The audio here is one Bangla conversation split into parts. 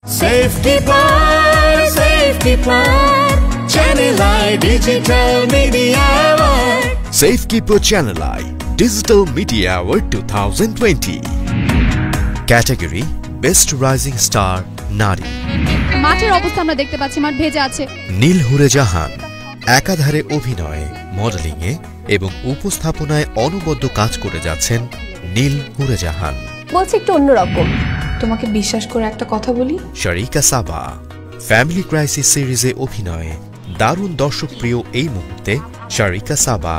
Safekeeper Channel I Digital Media Award Safekeeper Channel I Digital Media Award 2020 Category Best Rising Star Nari মাঠের অবস্থা আমরা দেখতে পাচ্ছি মাঠ ভেজে আছে নীল হুরে জাহান একাধারে অভিনয়ে মডেলিং এ এবং উপস্থাপনায় অনবদ্য কাজ করে যাচ্ছেন নীল হুরে জাহান বলছি একটু অন্যরকম তোমাকে বিশ্বাস করে একটা কথা বলি শারিকা সাবা ফ্যামিলি ক্রাইসিস সিরিজে অভিনয়ে দারুণ দর্শকপ্রিয় এই মুহূর্তে শারিকা সাবা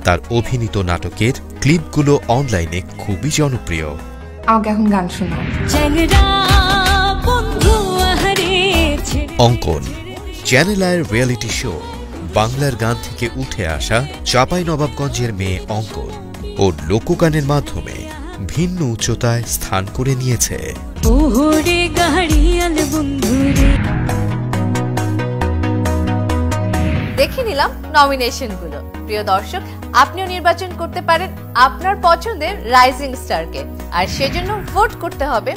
তার অভিনীত নাটকের ক্লিপগুলো অনলাইনে খুবই জনপ্রিয় আমাকে এখন গান শোনাও অঙ্কন চ্যানেল আইয়ের রিয়েলিটি শো বাংলার গান থেকে উঠে আসা চাঁপাইনবাবগঞ্জের মেয়ে অঙ্কন ও লোকগানের মাধ্যমে ভিন্ন উচ্চতায় স্থান করে নিয়েছে দেখে নিলাম নমিনেশনগুলো প্রিয় দর্শক আপনিও নির্বাচন করতে পারেন আপনার পছন্দের রাইজিং স্টারকে আর সেজন্য ভোট করতে হবে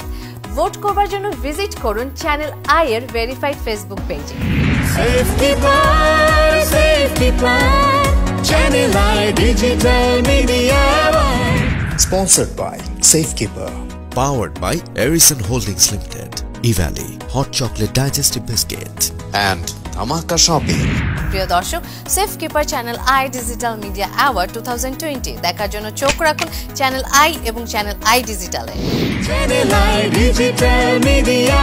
ভোট করবার জন্য ভিজিট করুন চ্যানেল আই এর ভেরিফাইড ফেসবুক পেজে Channel I Digital Media Sponsored by Safekeeper. Powered by Erison Holdings Limited, Evali, Hot Chocolate Digestive Biscuit and Dhamaka Shopping. প্রিয় দর্শক Safekeeper channel I digital media award 2020 দেখার জন্য চোখ রাখুন চ্যানেল আই এবং চ্যানেল আই ডিজিটালে Channel I Digital Media